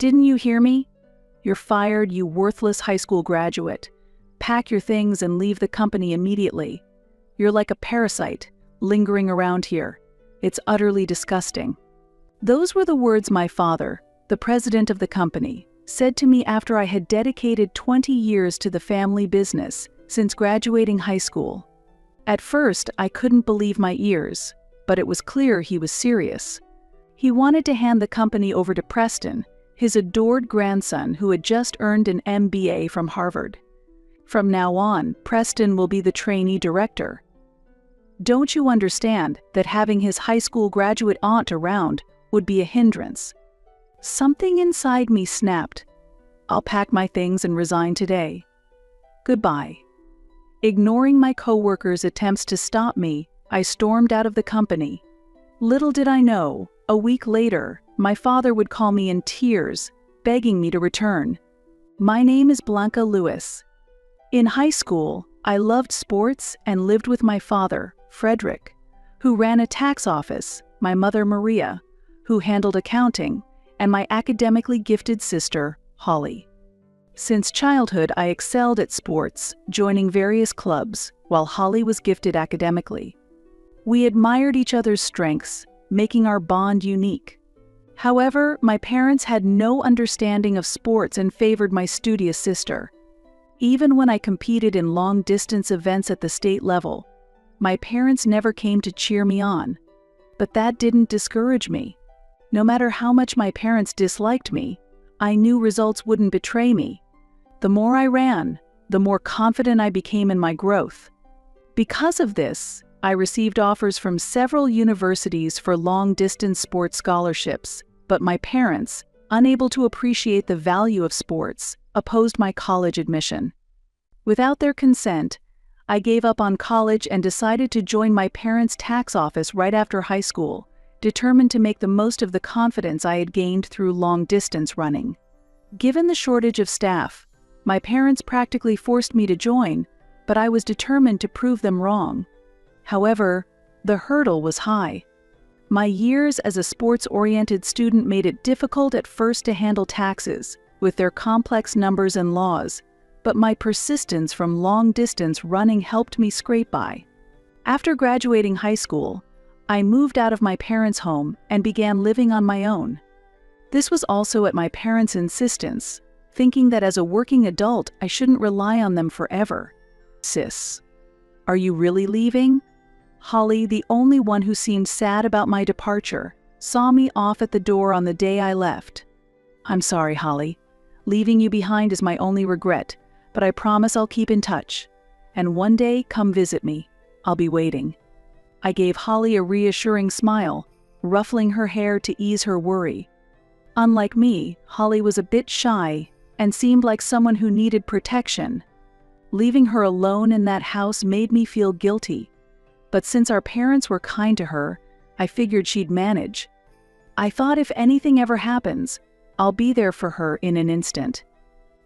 Didn't you hear me? You're fired, you worthless high school graduate. Pack your things and leave the company immediately. You're like a parasite, lingering around here. It's utterly disgusting." Those were the words my father, the president of the company, said to me after I had dedicated 20 years to the family business since graduating high school. At first, I couldn't believe my ears, but it was clear he was serious. He wanted to hand the company over to Preston, his adored grandson who had just earned an MBA from Harvard. From now on, Preston will be the trainee director. Don't you understand that having his high school graduate aunt around would be a hindrance? Something inside me snapped. I'll pack my things and resign today. Goodbye. Ignoring my coworkers' attempts to stop me, I stormed out of the company. Little did I know, a week later, my father would call me in tears, begging me to return. My name is Blanca Lewis. In high school, I loved sports and lived with my father, Frederick, who ran a tax office, my mother, Maria, who handled accounting, and my academically gifted sister, Holly. Since childhood, I excelled at sports, joining various clubs, while Holly was gifted academically. We admired each other's strengths, making our bond unique. However, my parents had no understanding of sports and favored my studious sister. Even when I competed in long-distance events at the state level, my parents never came to cheer me on. But that didn't discourage me. No matter how much my parents disliked me, I knew results wouldn't betray me. The more I ran, the more confident I became in my growth. Because of this, I received offers from several universities for long-distance sports scholarships, but my parents, unable to appreciate the value of sports, opposed my college admission. Without their consent, I gave up on college and decided to join my parents' tax office right after high school, determined to make the most of the confidence I had gained through long-distance running. Given the shortage of staff, my parents practically forced me to join, but I was determined to prove them wrong. However, the hurdle was high. My years as a sports-oriented student made it difficult at first to handle taxes, with their complex numbers and laws, but my persistence from long-distance running helped me scrape by. After graduating high school, I moved out of my parents' home and began living on my own. This was also at my parents' insistence, thinking that as a working adult I shouldn't rely on them forever. "Sis, are you really leaving?" Holly, the only one who seemed sad about my departure, saw me off at the door on the day I left. "I'm sorry, Holly. Leaving you behind is my only regret, but I promise I'll keep in touch. And one day, come visit me. I'll be waiting." I gave Holly a reassuring smile, ruffling her hair to ease her worry. Unlike me, Holly was a bit shy and seemed like someone who needed protection. Leaving her alone in that house made me feel guilty. But since our parents were kind to her, I figured she'd manage. I thought if anything ever happens, I'll be there for her in an instant.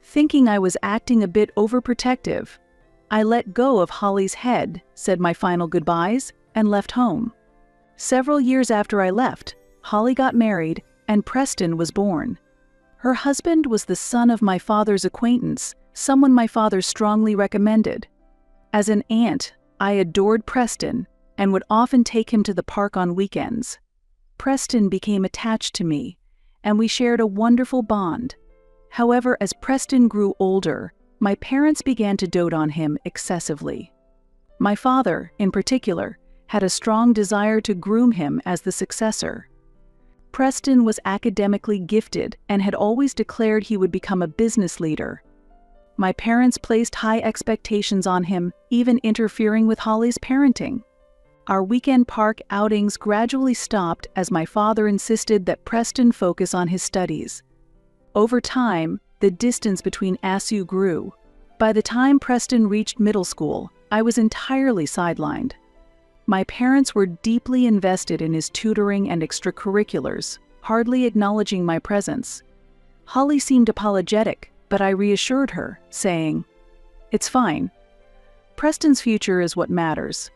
Thinking I was acting a bit overprotective, I let go of Holly's head, said my final goodbyes, and left home. Several years after I left, Holly got married and Preston was born. Her husband was the son of my father's acquaintance, someone my father strongly recommended. As an aunt, I adored Preston and would often take him to the park on weekends. Preston became attached to me, and we shared a wonderful bond. However, as Preston grew older, my parents began to dote on him excessively. My father, in particular, had a strong desire to groom him as the successor. Preston was academically gifted and had always declared he would become a business leader. My parents placed high expectations on him, even interfering with Holly's parenting. Our weekend park outings gradually stopped as my father insisted that Preston focus on his studies. Over time, the distance between us grew. By the time Preston reached middle school, I was entirely sidelined. My parents were deeply invested in his tutoring and extracurriculars, hardly acknowledging my presence. Holly seemed apologetic, but I reassured her, saying, "It's fine. Preston's future is what matters."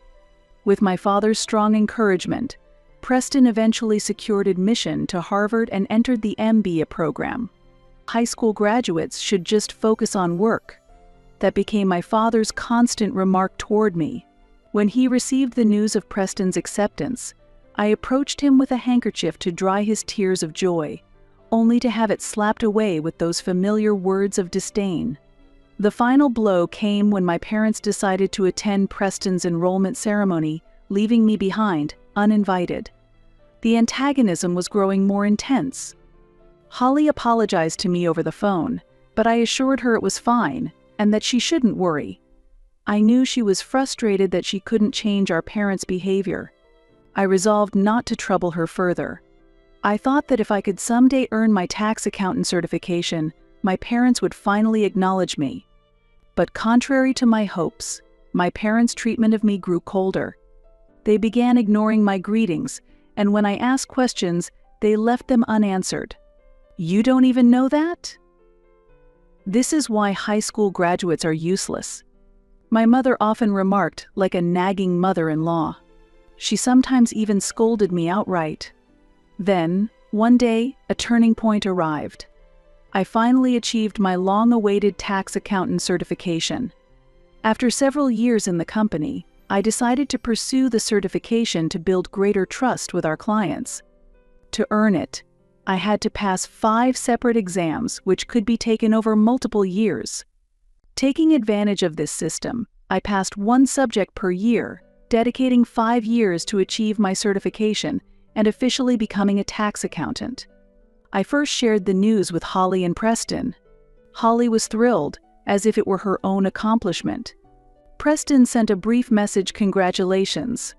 With my father's strong encouragement, Preston eventually secured admission to Harvard and entered the MBA program. high school graduates should just focus on work. That became my father's constant remark toward me. When he received the news of Preston's acceptance, I approached him with a handkerchief to dry his tears of joy, only to have it slapped away with those familiar words of disdain. The final blow came when my parents decided to attend Preston's enrollment ceremony, leaving me behind, uninvited. The antagonism was growing more intense. Holly apologized to me over the phone, but I assured her it was fine and that she shouldn't worry. I knew she was frustrated that she couldn't change our parents' behavior. I resolved not to trouble her further. I thought that if I could someday earn my tax accountant certification, my parents would finally acknowledge me. But contrary to my hopes, my parents' treatment of me grew colder. They began ignoring my greetings, and when I asked questions, they left them unanswered. "You don't even know that?" This is why high school graduates are useless. My mother often remarked, like a nagging mother-in-law. She sometimes even scolded me outright. Then, one day, a turning point arrived. I finally achieved my long-awaited tax accountant certification. After several years in the company, I decided to pursue the certification to build greater trust with our clients. To earn it, I had to pass 5 separate exams which could be taken over multiple years. Taking advantage of this system, I passed 1 subject per year, dedicating 5 years to achieve my certification and officially becoming a tax accountant. I first shared the news with Holly and Preston. Holly was thrilled, as if it were her own accomplishment. Preston sent a brief message, "Congratulations."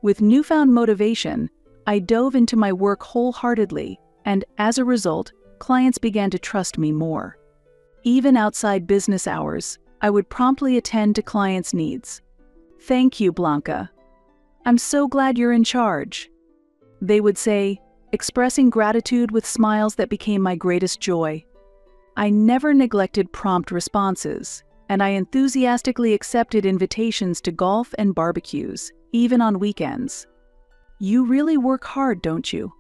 With newfound motivation, I dove into my work wholeheartedly, and as a result, clients began to trust me more. Even outside business hours, I would promptly attend to clients' needs. "Thank you, Blanca. I'm so glad you're in charge," they would say, expressing gratitude with smiles that became my greatest joy. I never neglected prompt responses, and I enthusiastically accepted invitations to golf and barbecues, even on weekends. "You really work hard, don't you?"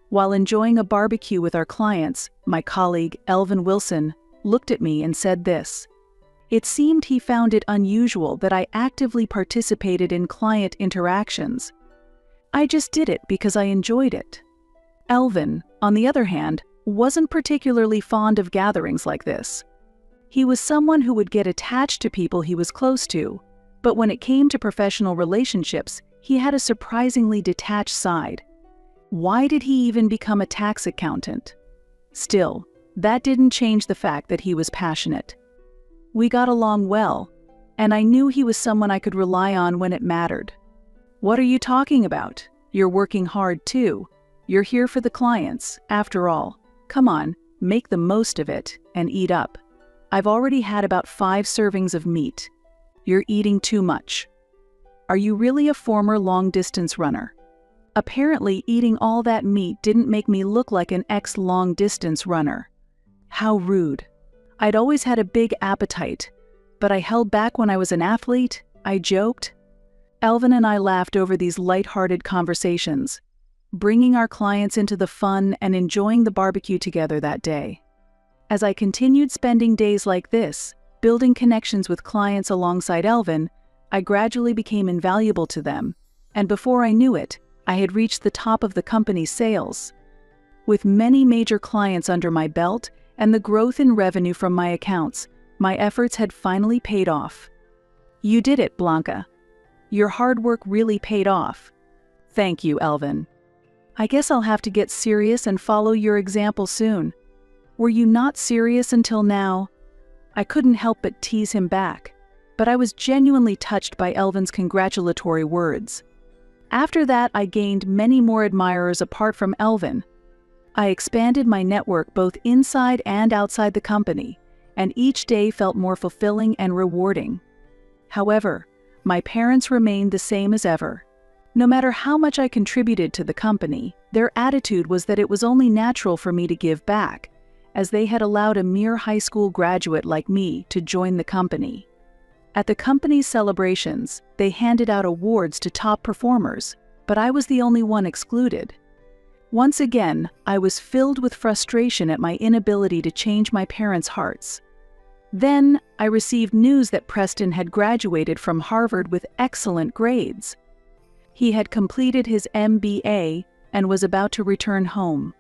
While enjoying a barbecue with our clients, my colleague, Elvin Wilson, looked at me and said this. It seemed he found it unusual that I actively participated in client interactions. I just did it because I enjoyed it. Elvin, on the other hand, wasn't particularly fond of gatherings like this. He was someone who would get attached to people he was close to, but when it came to professional relationships, he had a surprisingly detached side. Why did he even become a tax accountant? Still, that didn't change the fact that he was passionate. We got along well, and I knew he was someone I could rely on when it mattered. "What are you talking about? You're working hard too. You're here for the clients, after all. Come on, make the most of it and eat up. I've already had about 5 servings of meat. You're eating too much." Are you really a former long-distance runner? Apparently, eating all that meat didn't make me look like an ex-long-distance runner. How rude. I'd always had a big appetite, but I held back when I was an athlete, I joked. Elvin and I laughed over these light-hearted conversations, bringing our clients into the fun and enjoying the barbecue together that day. As I continued spending days like this, building connections with clients alongside Elvin, I gradually became invaluable to them, and before I knew it, I had reached the top of the company's sales. With many major clients under my belt and the growth in revenue from my accounts, my efforts had finally paid off. "You did it, Blanca. Your hard work really paid off." "Thank you, Elvin. I guess I'll have to get serious and follow your example soon." "Were you not serious until now?" I couldn't help but tease him back, but I was genuinely touched by Elvin's congratulatory words. After that, I gained many more admirers apart from Elvin. I expanded my network both inside and outside the company, and each day felt more fulfilling and rewarding. However, my parents remained the same as ever. No matter how much I contributed to the company, their attitude was that it was only natural for me to give back, as they had allowed a mere high school graduate like me to join the company. At the company's celebrations, they handed out awards to top performers, but I was the only one excluded. Once again, I was filled with frustration at my inability to change my parents' hearts. Then, I received news that Preston had graduated from Harvard with excellent grades. He had completed his MBA and was about to return home.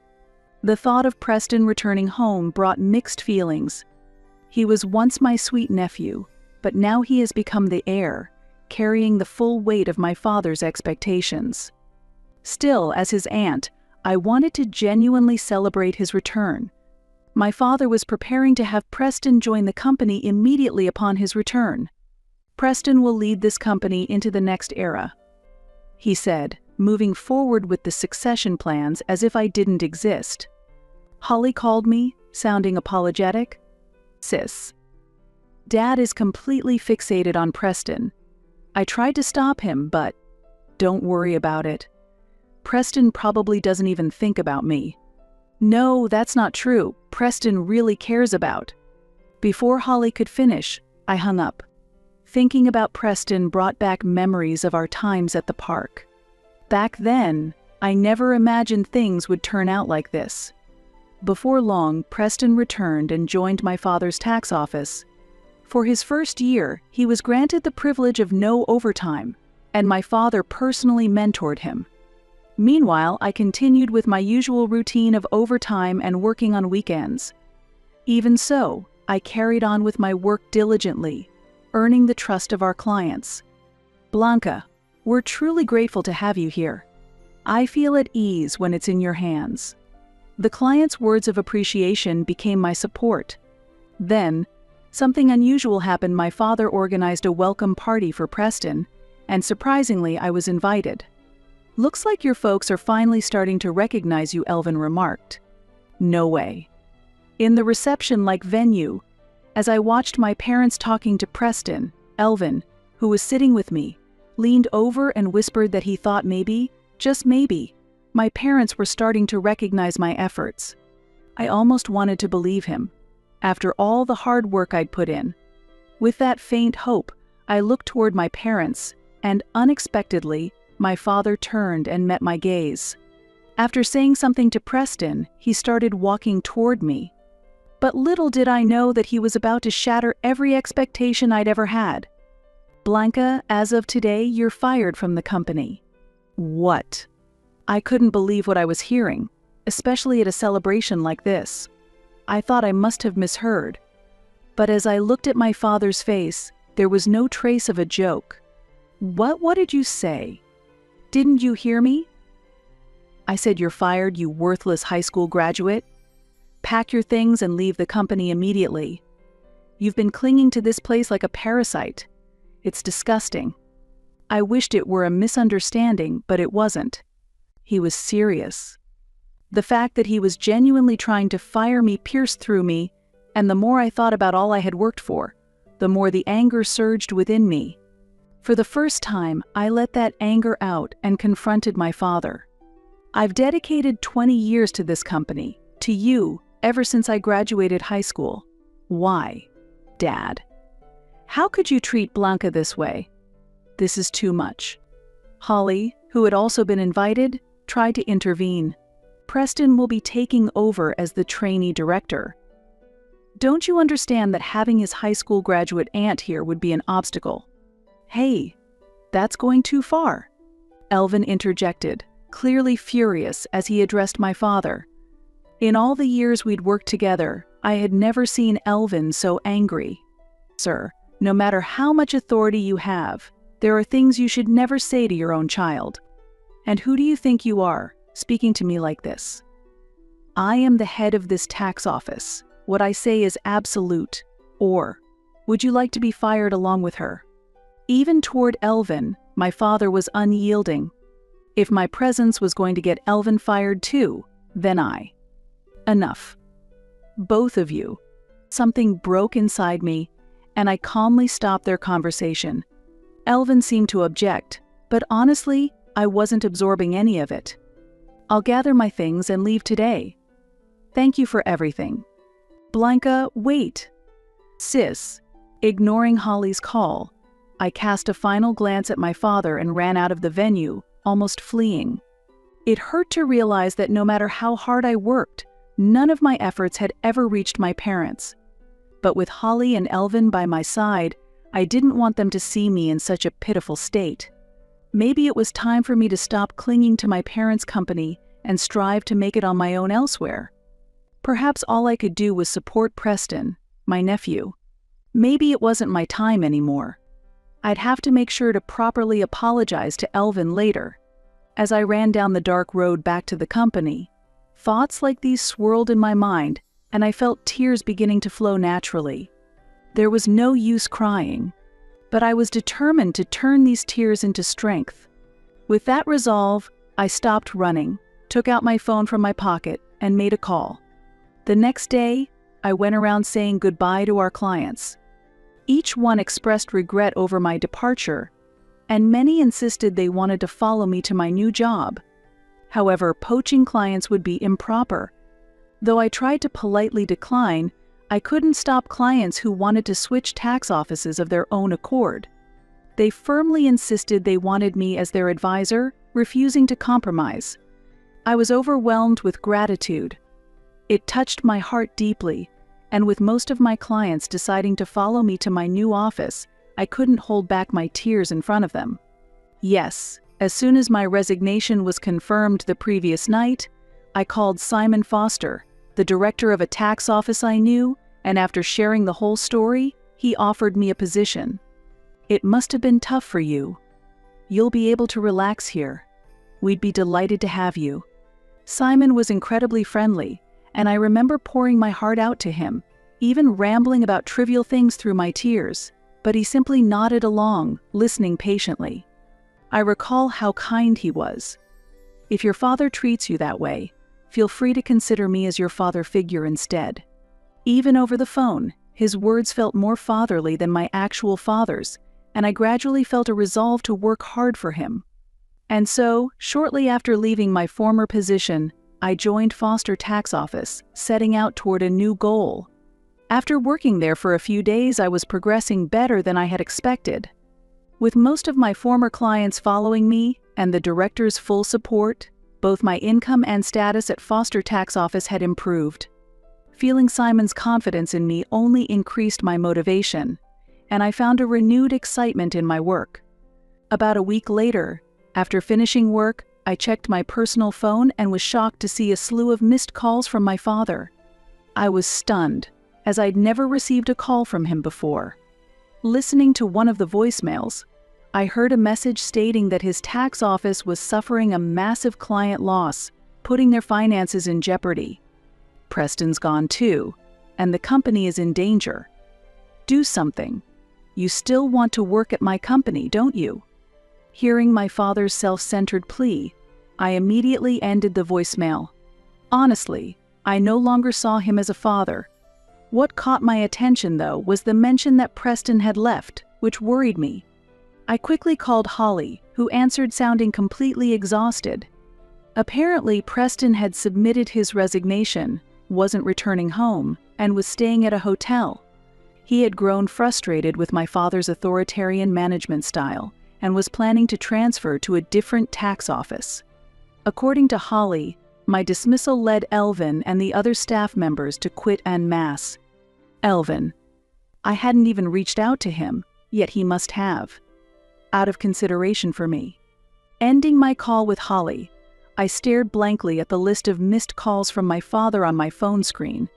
The thought of Preston returning home brought mixed feelings. He was once my sweet nephew, but now he has become the heir, carrying the full weight of my father's expectations. Still, as his aunt, I wanted to genuinely celebrate his return. My father was preparing to have Preston join the company immediately upon his return. "Preston will lead this company into the next era," he said, moving forward with the succession plans as if I didn't exist. Holly called me, sounding apologetic. "Sis, Dad is completely fixated on Preston. I tried to stop him, but don't worry about it. Preston probably doesn't even think about me." "No, that's not true. Preston really cares about." Before Holly could finish, I hung up. Thinking about Preston brought back memories of our times at the park. Back then, I never imagined things would turn out like this. Before long, Preston returned and joined my father's tax office. For his first year, he was granted the privilege of no overtime, and my father personally mentored him. Meanwhile, I continued with my usual routine of overtime and working on weekends. Even so, I carried on with my work diligently, earning the trust of our clients. "Blanca, we're truly grateful to have you here. I feel at ease when it's in your hands." The clients' words of appreciation became my support. Then, something unusual happened. My father organized a welcome party for Preston, and surprisingly, I was invited. "Looks like your folks are finally starting to recognize you," Elvin remarked. No way. In the reception-like venue, as I watched my parents talking to Preston, Elvin, who was sitting with me, leaned over and whispered that he thought maybe, just maybe, my parents were starting to recognize my efforts. I almost wanted to believe him, after all the hard work I'd put in. With that faint hope, I looked toward my parents, and unexpectedly, my father turned and met my gaze. After saying something to Preston, he started walking toward me. But little did I know that he was about to shatter every expectation I'd ever had. "Blanca, as of today, you're fired from the company." What? I couldn't believe what I was hearing, especially at a celebration like this. I thought I must have misheard. But as I looked at my father's face, there was no trace of a joke. What did you say? Didn't you hear me?" "I said you're fired, you worthless high school graduate. Pack your things and leave the company immediately. You've been clinging to this place like a parasite. It's disgusting." I wished it were a misunderstanding, but it wasn't. He was serious. The fact that he was genuinely trying to fire me pierced through me, and the more I thought about all I had worked for, the more the anger surged within me. For the first time, I let that anger out and confronted my father. "I've dedicated 20 years to this company, to you, ever since I graduated high school. Why, Dad? How could you treat Blanca this way? This is too much." Holly, who had also been invited, tried to intervene. "Preston will be taking over as the trainee director. Don't you understand that having his high school graduate aunt here would be an obstacle?" "Hey, that's going too far," Elvin interjected, clearly furious as he addressed my father. In all the years we'd worked together, I had never seen Elvin so angry. "Sir, no matter how much authority you have, there are things you should never say to your own child. And who do you think you are, speaking to me like this? I am the head of this tax office. What I say is absolute. Or, would you like to be fired along with her?" Even toward Elvin, my father was unyielding. If my presence was going to get Elvin fired too, then Enough. Both of you. Something broke inside me, and I calmly stopped their conversation. Elvin seemed to object, but honestly, I wasn't absorbing any of it. "I'll gather my things and leave today. Thank you for everything." "Blanca, wait." "Sis." Ignoring Holly's call, I cast a final glance at my father and ran out of the venue, almost fleeing. It hurt to realize that no matter how hard I worked, none of my efforts had ever reached my parents. But with Holly and Elvin by my side, I didn't want them to see me in such a pitiful state. Maybe it was time for me to stop clinging to my parents' company and strive to make it on my own elsewhere. Perhaps all I could do was support Preston, my nephew. Maybe it wasn't my time anymore. I'd have to make sure to properly apologize to Elvin later. As I ran down the dark road back to the company, thoughts like these swirled in my mind, and I felt tears beginning to flow naturally. There was no use crying, but I was determined to turn these tears into strength. With that resolve, I stopped running, took out my phone from my pocket, and made a call. The next day, I went around saying goodbye to our clients. Each one expressed regret over my departure, and many insisted they wanted to follow me to my new job. However, poaching clients would be improper. Though I tried to politely decline, I couldn't stop clients who wanted to switch tax offices of their own accord. They firmly insisted they wanted me as their advisor, refusing to compromise. I was overwhelmed with gratitude. It touched my heart deeply, and with most of my clients deciding to follow me to my new office, I couldn't hold back my tears in front of them. Yes, as soon as my resignation was confirmed the previous night, I called Simon Foster, the director of a tax office I knew, and after sharing the whole story, he offered me a position. "It must have been tough for you. You'll be able to relax here. We'd be delighted to have you." Simon was incredibly friendly, and I remember pouring my heart out to him, even rambling about trivial things through my tears, but he simply nodded along, listening patiently. I recall how kind he was. "If your father treats you that way, feel free to consider me as your father figure instead." Even over the phone, his words felt more fatherly than my actual father's, and I gradually felt a resolve to work hard for him. And so, shortly after leaving my former position, I joined Foster Tax Office, setting out toward a new goal. After working there for a few days, I was progressing better than I had expected. With most of my former clients following me and the director's full support, both my income and status at Foster Tax Office had improved. Feeling Simon's confidence in me only increased my motivation, and I found a renewed excitement in my work. About a week later, after finishing work, I checked my personal phone and was shocked to see a slew of missed calls from my father. I was stunned, as I'd never received a call from him before. Listening to one of the voicemails, I heard a message stating that his tax office was suffering a massive client loss, putting their finances in jeopardy. "Preston's gone too, and the company is in danger. Do something. You still want to work at my company, don't you?" Hearing my father's self-centered plea, I immediately ended the voicemail. Honestly, I no longer saw him as a father. What caught my attention, though, was the mention that Preston had left, which worried me. I quickly called Holly, who answered sounding completely exhausted. Apparently, Preston had submitted his resignation, wasn't returning home, and was staying at a hotel. He had grown frustrated with my father's authoritarian management style and was planning to transfer to a different tax office. According to Holly, my dismissal led Elvin and the other staff members to quit en masse. Elvin. I hadn't even reached out to him, yet he must have. Out of consideration for me. Ending my call with Holly, I stared blankly at the list of missed calls from my father on my phone screen.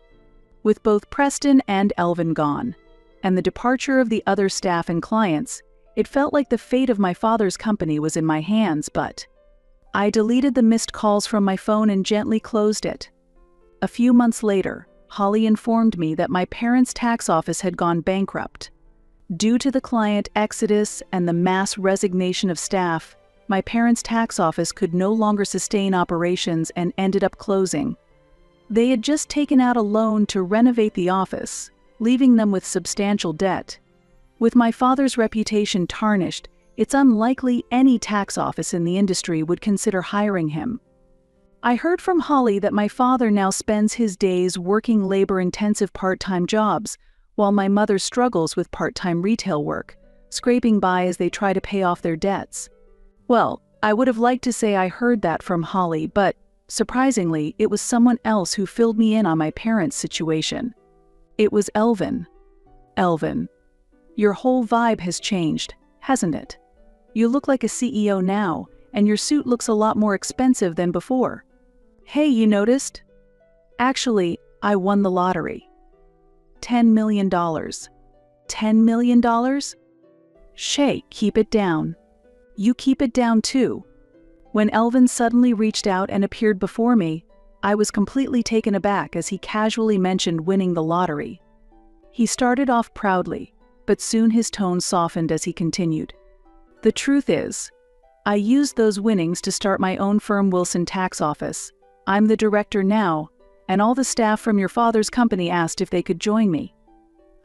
With both Preston and Elvin gone, and the departure of the other staff and clients, it felt like the fate of my father's company was in my hands, but I deleted the missed calls from my phone and gently closed it. A few months later, Holly informed me that my parents' tax office had gone bankrupt. Due to the client exodus and the mass resignation of staff, my parents' tax office could no longer sustain operations and ended up closing. They had just taken out a loan to renovate the office, leaving them with substantial debt. With my father's reputation tarnished, it's unlikely any tax office in the industry would consider hiring him. I heard from Holly that my father now spends his days working labor-intensive part-time jobs, while my mother struggles with part-time retail work, scraping by as they try to pay off their debts. Well, I would have liked to say I heard that from Holly, but surprisingly, it was someone else who filled me in on my parents' situation. It was Elvin. Elvin, your whole vibe has changed, hasn't it? You look like a CEO now, and your suit looks a lot more expensive than before. Hey, you noticed? Actually, I won the lottery. $10 million. $10 million? Shay, keep it down. You keep it down too. When Elvin suddenly reached out and appeared before me, I was completely taken aback as he casually mentioned winning the lottery. He started off proudly, but soon his tone softened as he continued. The truth is, I used those winnings to start my own firm, Wilson Tax Office. I'm the director now, and all the staff from your father's company asked if they could join me.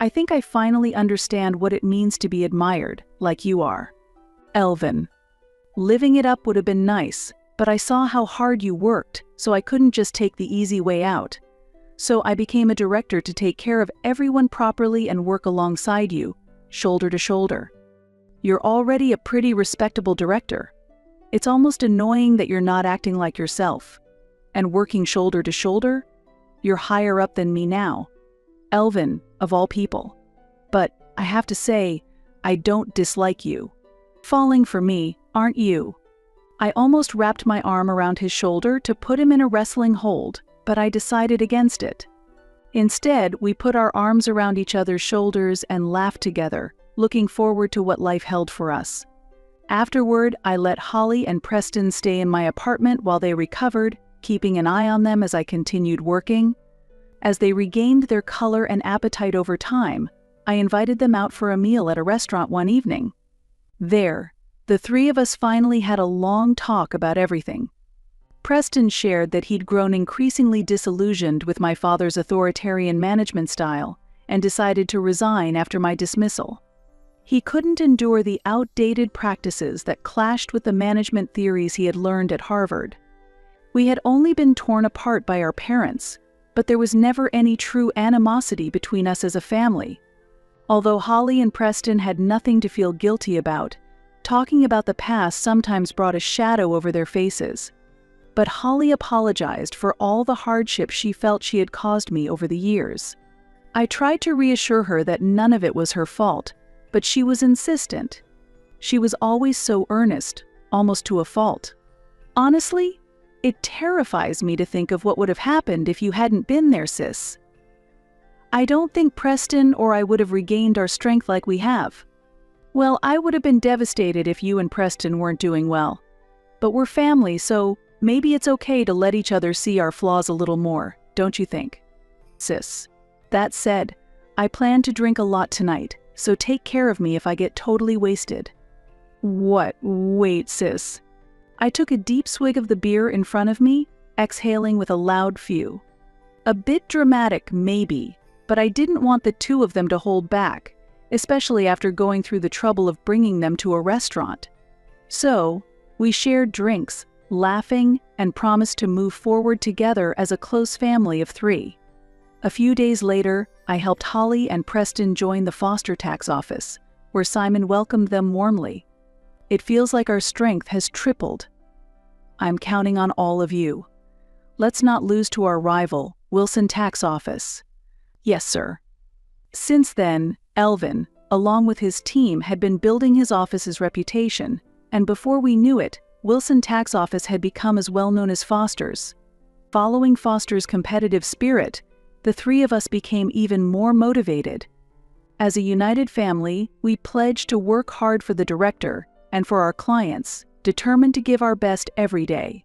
I think I finally understand what it means to be admired, like you are. Elvin. Living it up would have been nice, but I saw how hard you worked, so I couldn't just take the easy way out. So I became a director to take care of everyone properly and work alongside you, shoulder to shoulder. You're already a pretty respectable director. It's almost annoying that you're not acting like yourself. And working shoulder to shoulder? You're higher up than me now. Elvin, of all people. But I have to say, I don't dislike you. Falling for me, aren't you? I almost wrapped my arm around his shoulder to put him in a wrestling hold, but I decided against it. Instead, we put our arms around each other's shoulders and laughed together, looking forward to what life held for us. Afterward, I let Holly and Preston stay in my apartment while they recovered, keeping an eye on them as I continued working. As they regained their color and appetite over time, I invited them out for a meal at a restaurant one evening. There, the three of us finally had a long talk about everything. Preston shared that he'd grown increasingly disillusioned with my father's authoritarian management style and decided to resign after my dismissal. He couldn't endure the outdated practices that clashed with the management theories he had learned at Harvard. We had only been torn apart by our parents, but there was never any true animosity between us as a family. Although Holly and Preston had nothing to feel guilty about, talking about the past sometimes brought a shadow over their faces. But Holly apologized for all the hardship she felt she had caused me over the years. I tried to reassure her that none of it was her fault, but she was insistent. She was always so earnest, almost to a fault. Honestly, it terrifies me to think of what would have happened if you hadn't been there, sis. I don't think Preston or I would have regained our strength like we have. Well, I would have been devastated if you and Preston weren't doing well. But we're family, so maybe it's okay to let each other see our flaws a little more, don't you think? Sis. That said, I plan to drink a lot tonight, so take care of me if I get totally wasted. What? Wait, sis. I took a deep swig of the beer in front of me, exhaling with a loud phew. A bit dramatic, maybe, but I didn't want the two of them to hold back, especially after going through the trouble of bringing them to a restaurant. So, we shared drinks, laughing, and promised to move forward together as a close family of three. A few days later, I helped Holly and Preston join the foster tax office, where Simon welcomed them warmly. It feels like our strength has tripled. I'm counting on all of you. Let's not lose to our rival, Wilson Tax Office. Yes, sir. Since then, Elvin, along with his team, had been building his office's reputation, and before we knew it, Wilson Tax Office had become as well known as Foster's. Following Foster's competitive spirit, the three of us became even more motivated. As a united family, we pledged to work hard for the director and for our clients, determined to give our best every day.